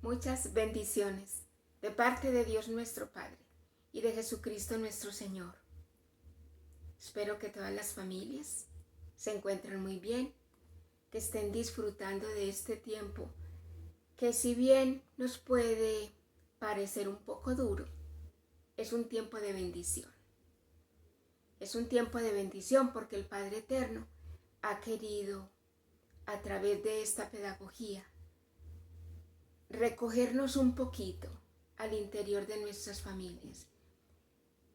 Muchas bendiciones de parte de Dios nuestro Padre y de Jesucristo nuestro Señor. Espero que todas las familias se encuentren muy bien, que estén disfrutando de este tiempo, que si bien nos puede parecer un poco duro, es un tiempo de bendición. Es un tiempo de bendición porque el Padre Eterno ha querido, a través de esta pedagogía, recogernos un poquito al interior de nuestras familias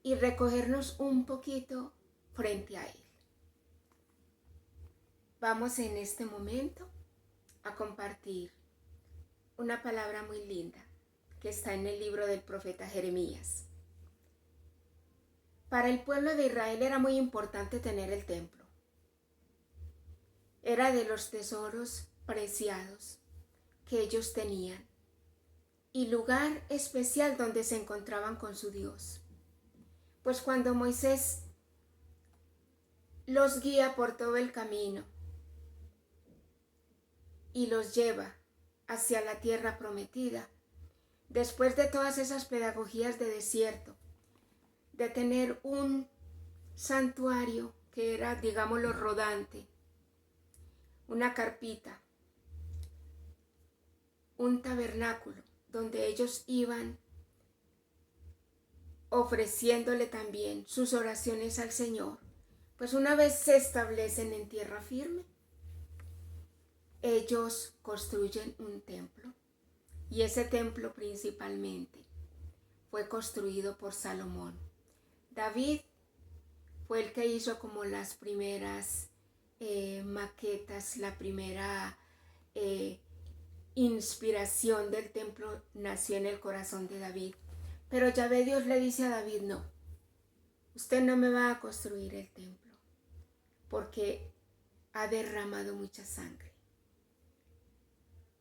y recogernos un poquito frente a Él. Vamos en este momento a compartir una palabra muy linda que está en el libro del profeta Jeremías. Para el pueblo de Israel era muy importante tener el templo. Era de los tesoros preciados que ellos tenían y lugar especial donde se encontraban con su Dios. Pues cuando Moisés los guía por todo el camino y los lleva hacia la tierra prometida, después de todas esas pedagogías de desierto, de tener un santuario que era, digámoslo, rodante, una carpita, un tabernáculo donde ellos iban ofreciéndole también sus oraciones al Señor, pues una vez se establecen en tierra firme, ellos construyen un templo y ese templo principalmente fue construido por Salomón. David fue el que hizo como las primeras maquetas, la primera inspiración del templo nació en el corazón de David. Pero Yahvé Dios le dice a David, no, usted no me va a construir el templo porque ha derramado mucha sangre.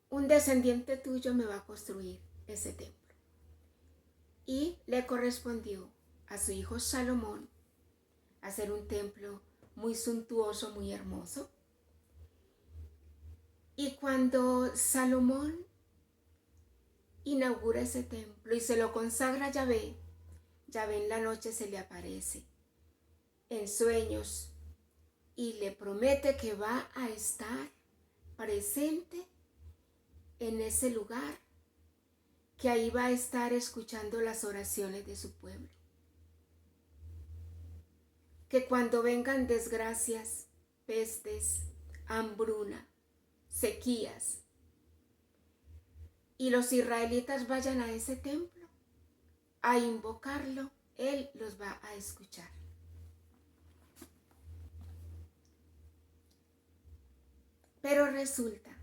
Un descendiente tuyo me va a construir ese templo. Y le correspondió a su hijo Salomón hacer un templo muy suntuoso, muy hermoso. Y cuando Salomón inaugura ese templo y se lo consagra a Yahvé, Yahvé en la noche se le aparece en sueños y le promete que va a estar presente en ese lugar, que ahí va a estar escuchando las oraciones de su pueblo. Que cuando vengan desgracias, pestes, hambruna, sequías, y los israelitas vayan a ese templo a invocarlo, Él los va a escuchar. Pero resulta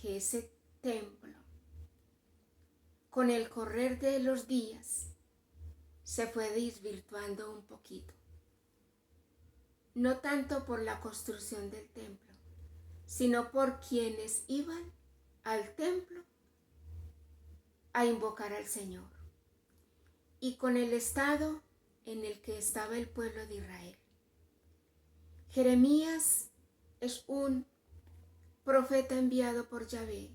que ese templo, con el correr de los días, se fue desvirtuando un poquito. No tanto por la construcción del templo, sino por quienes iban al templo a invocar al Señor. Y con el estado en el que estaba el pueblo de Israel. Jeremías es un profeta enviado por Yahvé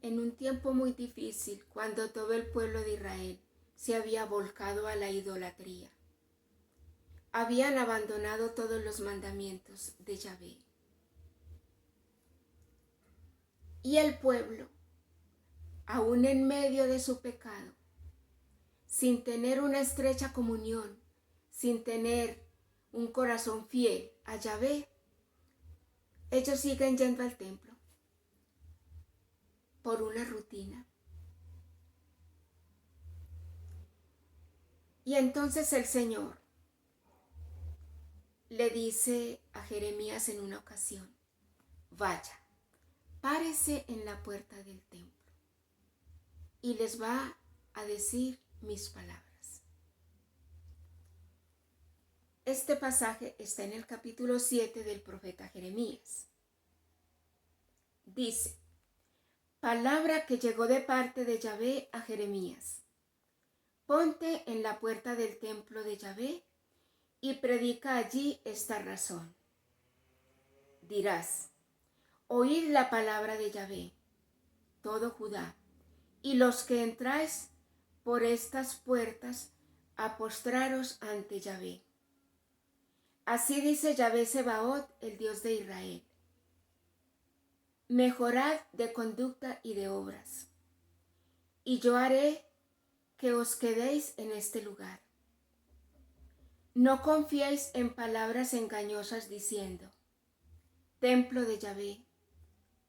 en un tiempo muy difícil, cuando todo el pueblo de Israel se había volcado a la idolatría. Habían abandonado todos los mandamientos de Yahvé. Y el pueblo, aún en medio de su pecado, sin tener una estrecha comunión, sin tener un corazón fiel a Yahvé, ellos siguen yendo al templo por una rutina. Y entonces el Señor le dice a Jeremías en una ocasión, vaya, párese en la puerta del templo y les va a decir mis palabras. Este pasaje está en el capítulo 7 del profeta Jeremías. Dice, palabra que llegó de parte de Yahvé a Jeremías. Ponte en la puerta del templo de Yahvé y predica allí esta razón. Dirás, oíd la palabra de Yahvé. todo Judá, y los que entráis por estas puertas a postraros ante Yahvé. Así dice Yahvé Sebaot, el Dios de Israel. Mejorad de conducta y de obras, y yo haré que os quedéis en este lugar. No confiéis en palabras engañosas diciendo, templo de Yahvé,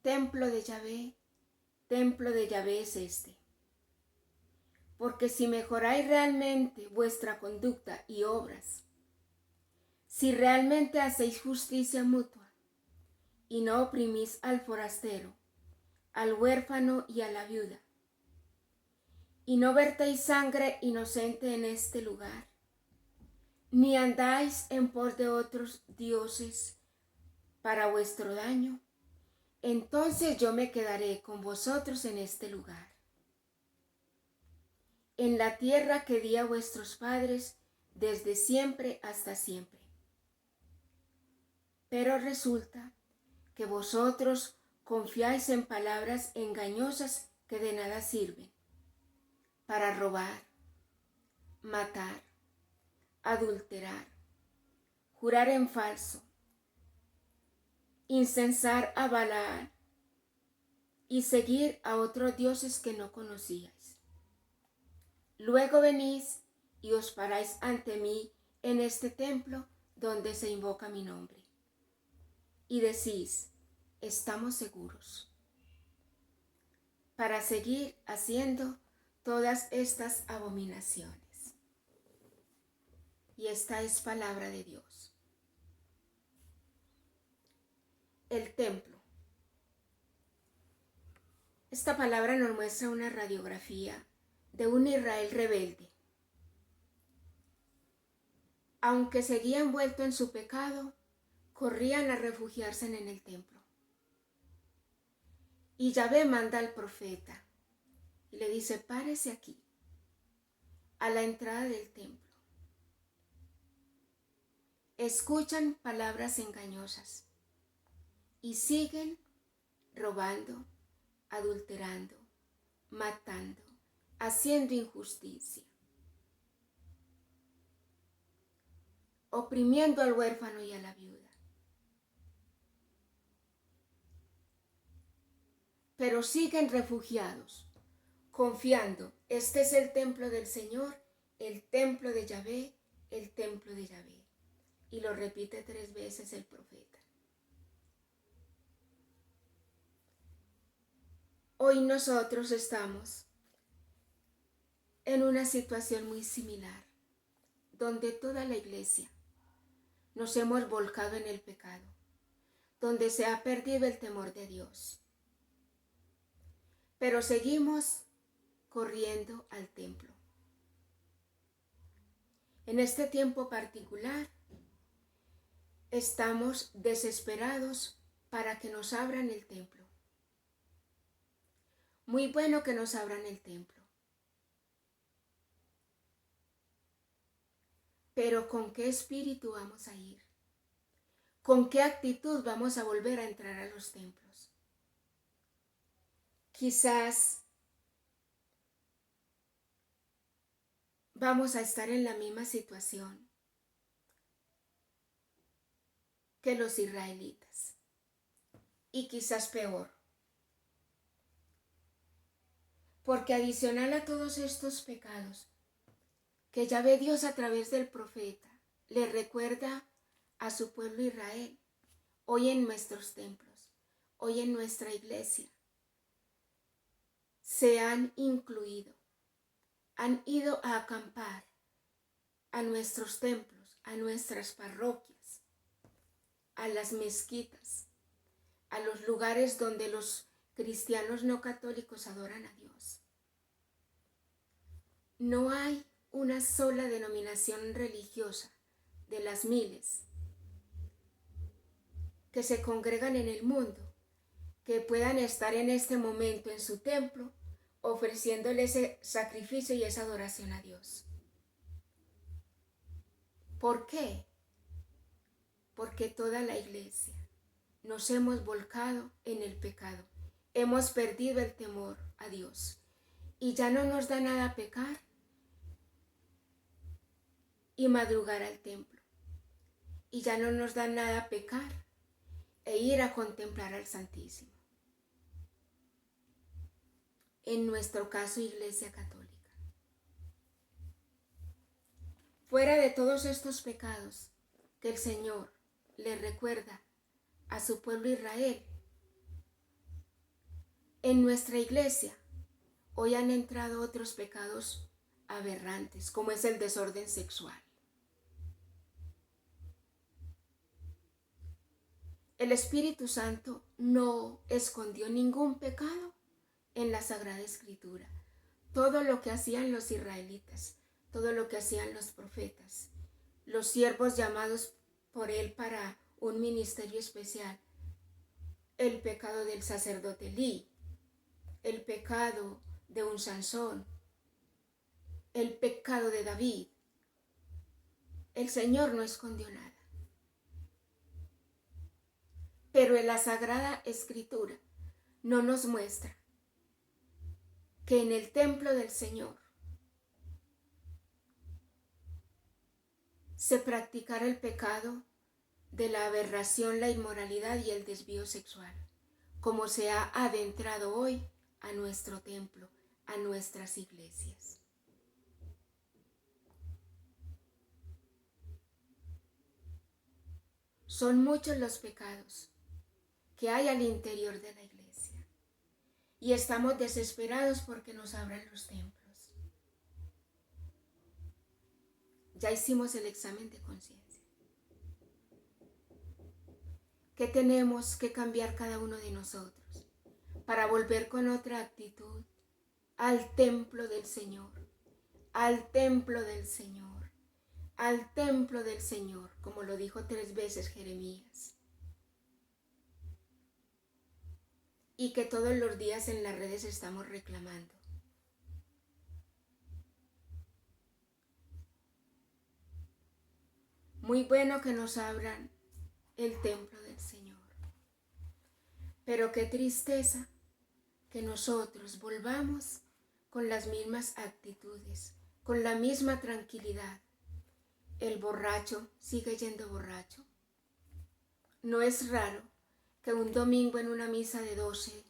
templo de Yahvé, templo de Yahvé es este. Porque si mejoráis realmente vuestra conducta y obras, si realmente hacéis justicia mutua y no oprimís al forastero, al huérfano y a la viuda, y no vertéis sangre inocente en este lugar, ni andáis en pos de otros dioses para vuestro daño, entonces yo me quedaré con vosotros en este lugar, en la tierra que di a vuestros padres desde siempre hasta siempre. Pero resulta que vosotros confiáis en palabras engañosas que de nada sirven, para robar, matar, adulterar, jurar en falso, incensar a Balaam y seguir a otros dioses que no conocíais. Luego venís y os paráis ante mí en este templo donde se invoca mi nombre. Y decís, estamos seguros, para seguir haciendo todas estas abominaciones. Y esta es palabra de Dios. El templo. Esta palabra nos muestra una radiografía de un Israel rebelde. Aunque seguía envuelto en su pecado, corrían a refugiarse en el templo. Y Yahvé manda al profeta y le dice, párese aquí, a la entrada del templo. Escuchan palabras engañosas y siguen robando, adulterando, matando, haciendo injusticia, oprimiendo al huérfano y a la viuda. Pero siguen refugiados, confiando, este es el templo del Señor, el templo de Yahvé, el templo de Yahvé. Y lo repite 3 veces el profeta. Hoy nosotros estamos en una situación muy similar, donde toda la iglesia nos hemos volcado en el pecado, donde se ha perdido el temor de Dios. Pero seguimos corriendo al templo. En este tiempo particular, estamos desesperados para que nos abran el templo. Muy bueno que nos abran el templo. Pero ¿con qué espíritu vamos a ir? ¿Con qué actitud vamos a volver a entrar a los templos? Quizás vamos a estar en la misma situación que los israelitas. Y quizás peor. Porque adicional a todos estos pecados, que ya ve Dios a través del profeta, le recuerda a su pueblo Israel, hoy en nuestros templos, hoy en nuestra iglesia, se han incluido, han ido a acampar a nuestros templos, a nuestras parroquias, a las mezquitas, a los lugares donde los cristianos no católicos adoran a Dios. No hay una sola denominación religiosa de las miles que se congregan en el mundo que puedan estar en este momento en su templo ofreciéndole ese sacrificio y esa adoración a Dios. ¿Por qué? Porque toda la iglesia nos hemos volcado en el pecado hemos perdido el temor a Dios y ya no nos da nada pecar y madrugar al templo. Y ya no nos da nada pecar e ir a contemplar al Santísimo. En nuestro caso, Iglesia Católica. Fuera de todos estos pecados que el Señor le recuerda a su pueblo Israel, en nuestra iglesia hoy han entrado otros pecados aberrantes, como es el desorden sexual. El Espíritu Santo no escondió ningún pecado en la Sagrada Escritura. Todo lo que hacían los israelitas, todo lo que hacían los profetas, los siervos llamados por él para un ministerio especial, el pecado del sacerdote Elí, el pecado de un Sansón, el pecado de David. El Señor no escondió nada. Pero en la Sagrada Escritura no nos muestra que en el templo del Señor se practicara el pecado de la aberración, la inmoralidad y el desvío sexual, como se ha adentrado hoy a nuestro templo, a nuestras iglesias. Son muchos los pecados que hay al interior de la iglesia y estamos desesperados porque nos abran los templos. Ya hicimos el examen de conciencia. ¿Qué tenemos que cambiar cada uno de nosotros para volver con otra actitud al templo del Señor, al templo del Señor, al templo del Señor, como lo dijo 3 veces Jeremías? Y que todos los días en las redes estamos reclamando. Muy bueno que nos abran el templo del Señor, pero qué tristeza que nosotros volvamos con las mismas actitudes, con la misma tranquilidad. El borracho sigue yendo borracho. No es raro que un domingo en una misa de 12,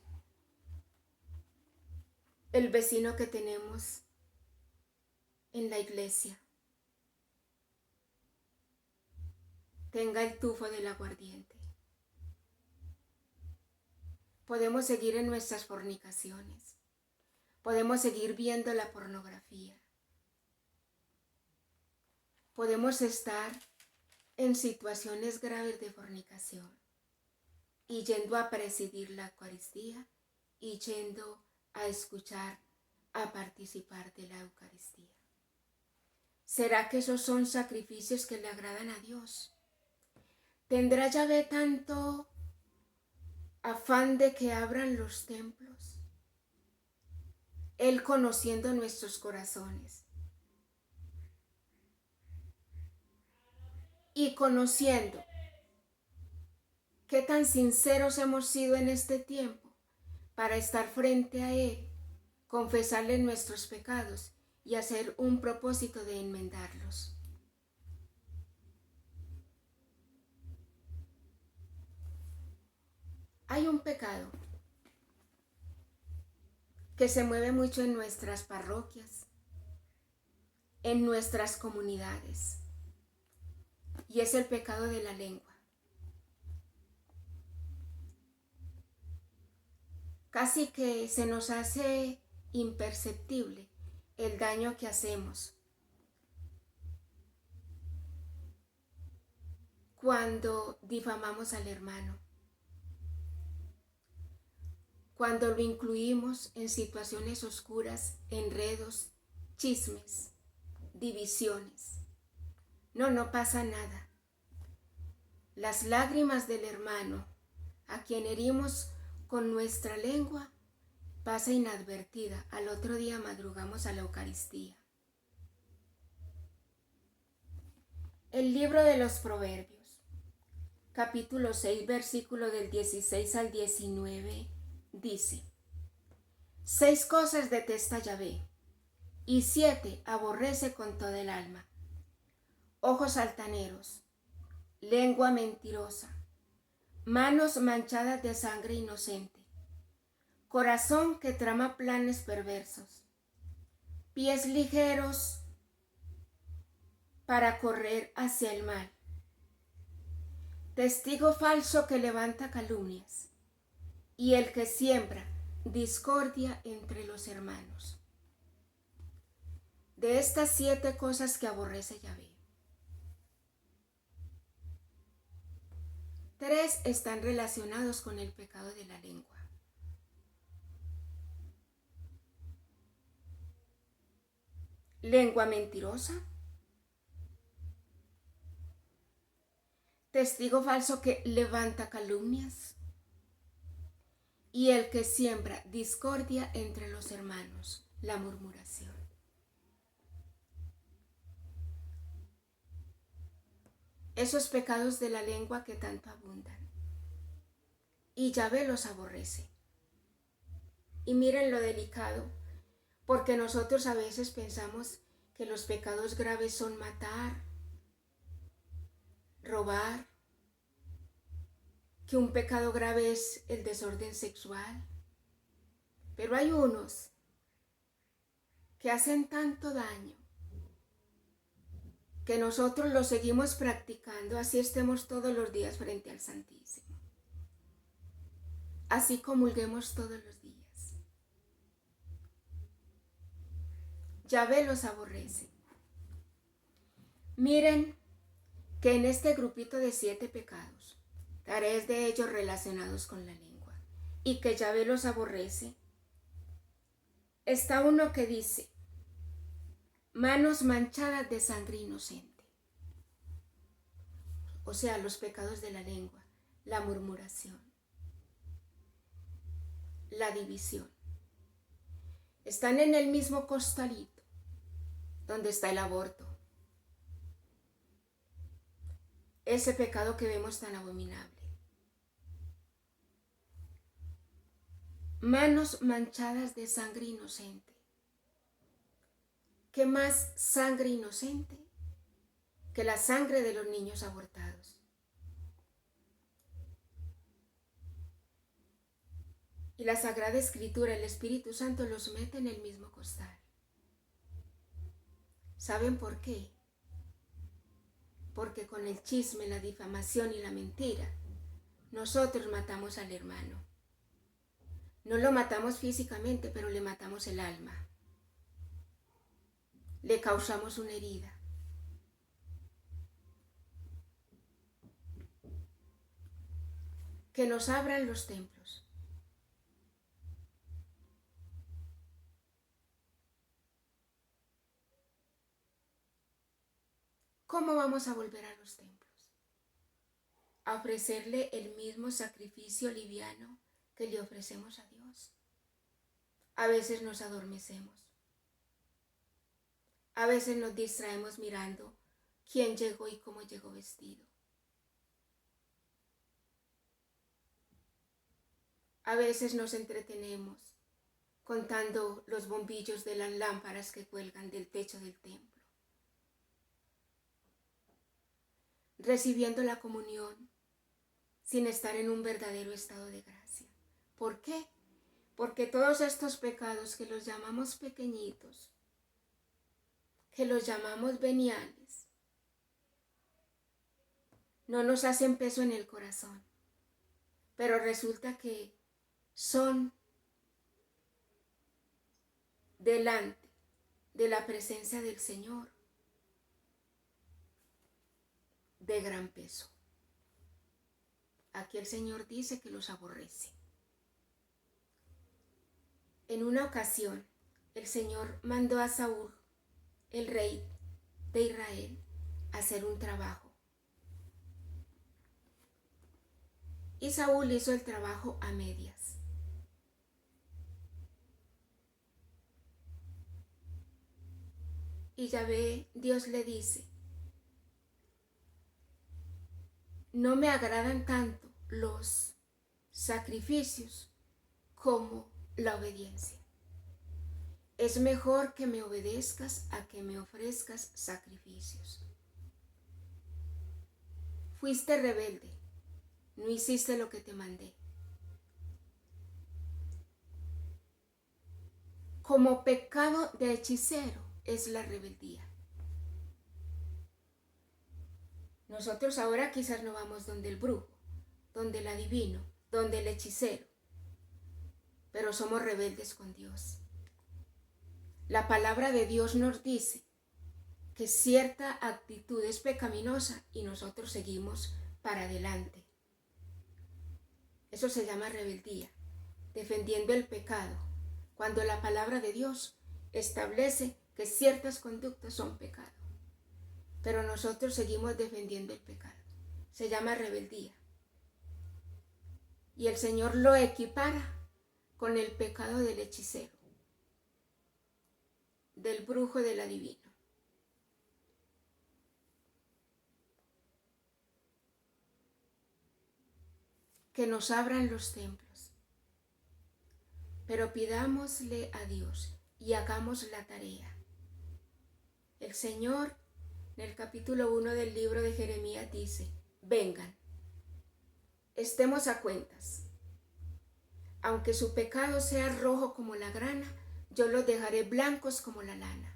el vecino que tenemos en la iglesia tenga el tufo del aguardiente. Podemos seguir en nuestras fornicaciones. Podemos seguir viendo la pornografía. Podemos estar en situaciones graves de fornicación y yendo a presidir la Eucaristía y yendo a escuchar, a participar de la Eucaristía. ¿Será que esos son sacrificios que le agradan a Dios? ¿Tendrá Yahvé tanto afán de que abran los templos? Él conociendo nuestros corazones y conociendo qué tan sinceros hemos sido en este tiempo para estar frente a Él, confesarle nuestros pecados y hacer un propósito de enmendarlos. Hay un pecado que se mueve mucho en nuestras parroquias, en nuestras comunidades, y es el pecado de la lengua. Casi que se nos hace imperceptible el daño que hacemos cuando difamamos al hermano, cuando lo incluimos en situaciones oscuras, enredos, chismes, divisiones. No pasa nada. Las lágrimas del hermano, a quien herimos con nuestra lengua, pasa inadvertida. Al otro día madrugamos a la Eucaristía. El libro de los Proverbios, capítulo 6, versículo del 16 al 19, dice: 6 cosas detesta Yahvé, y 7 aborrece con toda el alma: ojos altaneros, lengua mentirosa, manos manchadas de sangre inocente, corazón que trama planes perversos, pies ligeros para correr hacia el mal, testigo falso que levanta calumnias, y el que siembra discordia entre los hermanos. De estas 7 cosas que aborrece Yahvé, 3 están relacionados con el pecado de la lengua. Lengua mentirosa, testigo falso que levanta calumnias, y el que siembra discordia entre los hermanos, la murmuración. Esos pecados de la lengua que tanto abundan, y Yahvé los aborrece. Y miren lo delicado, porque nosotros a veces pensamos que los pecados graves son matar, robar, que un pecado grave es el desorden sexual. Pero hay unos que hacen tanto daño que nosotros los seguimos practicando, así estemos todos los días frente al Santísimo, así comulguemos todos los días. Yahvé los aborrece. Miren que en este grupito de 7 pecados, 3 de ellos relacionados con la lengua, y que Yahvé los aborrece, está uno que dice: manos manchadas de sangre inocente. O sea, los pecados de la lengua, la murmuración, la división. Están en el mismo costalito donde está el aborto. Ese pecado que vemos tan abominable. Manos manchadas de sangre inocente. ¿Qué más sangre inocente que la sangre de los niños abortados? Y la Sagrada Escritura, el Espíritu Santo los mete en el mismo costal. ¿Saben por qué? Porque con el chisme, la difamación y la mentira, nosotros matamos al hermano. No lo matamos físicamente, pero le matamos el alma. Le causamos una herida. Que nos abran los templos. ¿Cómo vamos a volver a los templos? A ofrecerle el mismo sacrificio liviano que le ofrecemos a Dios. A veces nos adormecemos. A veces nos distraemos mirando quién llegó y cómo llegó vestido. A veces nos entretenemos contando los bombillos de las lámparas que cuelgan del techo del templo. Recibiendo la comunión sin estar en un verdadero estado de gracia. ¿Por qué? Porque todos estos pecados que los llamamos pequeñitos, que los llamamos veniales, no nos hacen peso en el corazón, pero resulta que son delante de la presencia del Señor de gran peso. Aquí el Señor dice que los aborrece. En una ocasión, el Señor mandó a Saúl, el rey de Israel, a hacer un trabajo. Y Saúl hizo el trabajo a medias. Y Yahvé, Dios le dice: no me agradan tanto los sacrificios como la obediencia. Es mejor que me obedezcas a que me ofrezcas sacrificios. Fuiste rebelde, no hiciste lo que te mandé. Como pecado de hechicero es la rebeldía. Nosotros ahora quizás no vamos donde el brujo, donde el adivino, donde el hechicero, pero somos rebeldes con Dios. La palabra de Dios nos dice que cierta actitud es pecaminosa y nosotros seguimos para adelante. Eso se llama rebeldía, defendiendo el pecado, cuando la palabra de Dios establece que ciertas conductas son pecado. Pero nosotros seguimos defendiendo el pecado. Se llama rebeldía. Y el Señor lo equipara con el pecado del hechicero, del brujo, del adivino. Que nos abran los templos, pero pidámosle a Dios y hagamos la tarea. El Señor en el capítulo 1 del libro de Jeremías dice: vengan, estemos a cuentas. Aunque su pecado sea rojo como la grana, yo los dejaré blancos como la lana.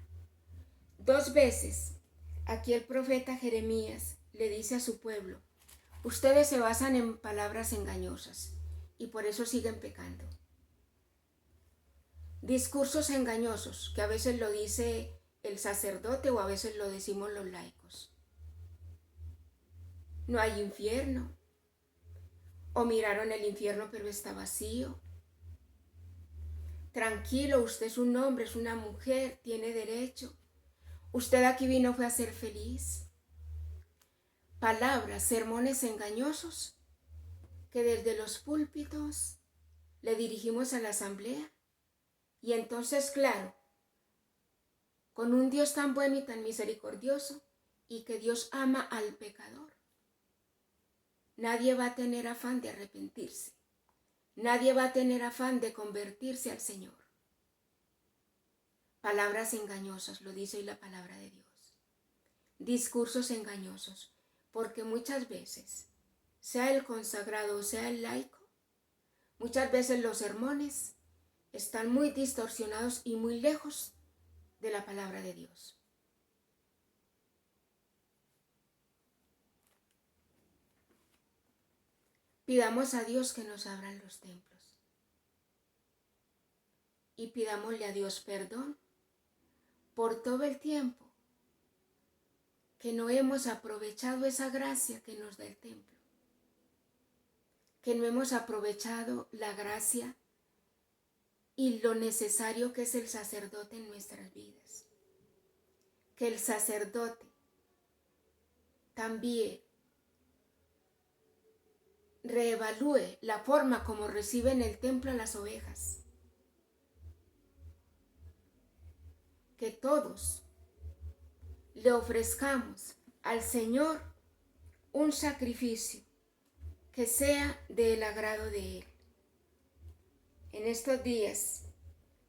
2 veces aquí el profeta Jeremías le dice a su pueblo: ustedes se basan en palabras engañosas y por eso siguen pecando. Discursos engañosos que a veces lo dice el sacerdote o a veces lo decimos los laicos. No hay infierno. O miraron el infierno pero está vacío. Tranquilo, usted es un hombre, es una mujer, tiene derecho. Usted aquí vino fue a ser feliz. Palabras, sermones engañosos que desde los púlpitos le dirigimos a la asamblea. Y entonces, claro, con un Dios tan bueno y tan misericordioso y que Dios ama al pecador, nadie va a tener afán de arrepentirse. Nadie va a tener afán de convertirse al Señor. Palabras engañosas, lo dice hoy la palabra de Dios. Discursos engañosos, porque muchas veces, sea el consagrado o sea el laico, muchas veces los sermones están muy distorsionados y muy lejos de la palabra de Dios. Pidamos a Dios que nos abran los templos y pidámosle a Dios perdón por todo el tiempo que no hemos aprovechado esa gracia que nos da el templo, que no hemos aprovechado la gracia y lo necesario que es el sacerdote en nuestras vidas. Que el sacerdote también reevalúe la forma como recibe en el templo a las ovejas. Que todos le ofrezcamos al Señor un sacrificio que sea del agrado de Él. En estos días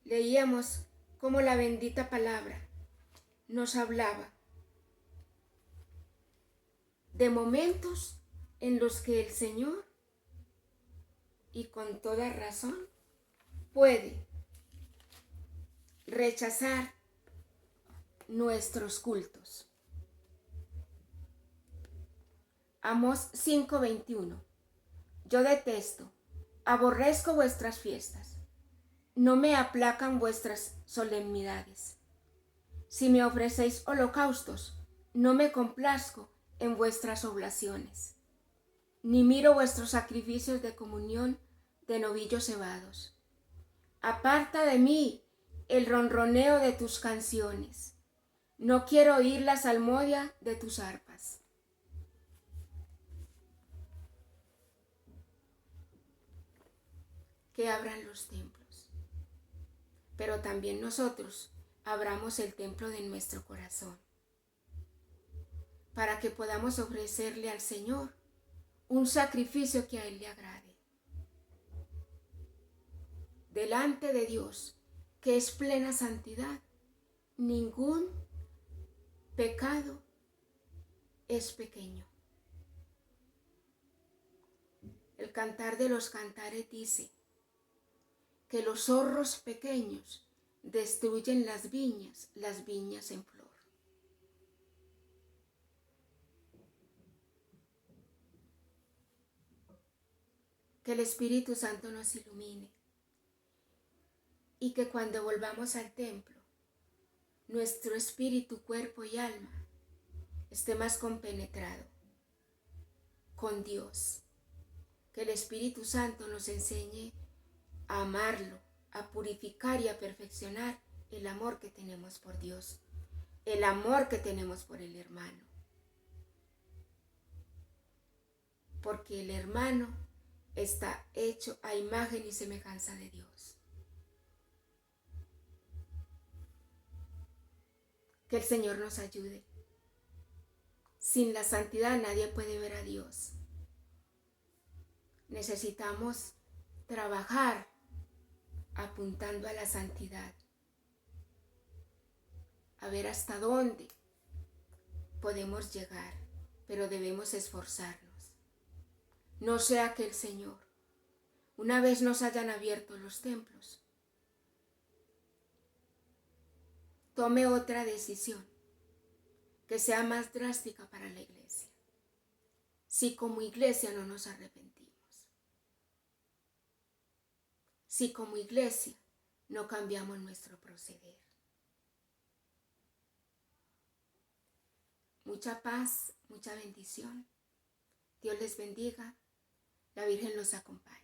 leíamos cómo la bendita palabra nos hablaba de momentos en los que el Señor, y con toda razón, puede rechazar nuestros cultos. Amós 5:21. Yo detesto, aborrezco vuestras fiestas. No me aplacan vuestras solemnidades. Si me ofrecéis holocaustos, no me complazco en vuestras oblaciones. Ni miro vuestros sacrificios de comunión de novillos cebados. Aparta de mí el ronroneo de tus canciones. No quiero oír la salmodia de tus arpas. Que abran los templos, pero también nosotros abramos el templo de nuestro corazón, para que podamos ofrecerle al Señor un sacrificio que a Él le agrade. delante de Dios, que es plena santidad, ningún pecado es pequeño. El Cantar de los Cantares dice que los zorros pequeños destruyen las viñas en flor. Que el Espíritu Santo nos ilumine y que cuando volvamos al templo, nuestro espíritu, cuerpo y alma esté más compenetrado con Dios. Que el Espíritu Santo nos enseñe a amarlo, a purificar y a perfeccionar el amor que tenemos por Dios, el amor que tenemos por el hermano. Porque el hermano está hecho a imagen y semejanza de Dios. Que el Señor nos ayude. Sin la santidad nadie puede ver a Dios. Necesitamos trabajar apuntando a la santidad, a ver hasta dónde podemos llegar, pero debemos esforzarnos. No sea que el Señor, una vez nos hayan abierto los templos, tome otra decisión que sea más drástica para la iglesia, si como iglesia no nos arrepentimos. Si como iglesia no cambiamos nuestro proceder. Mucha paz, mucha bendición. Dios les bendiga. La Virgen los acompañe.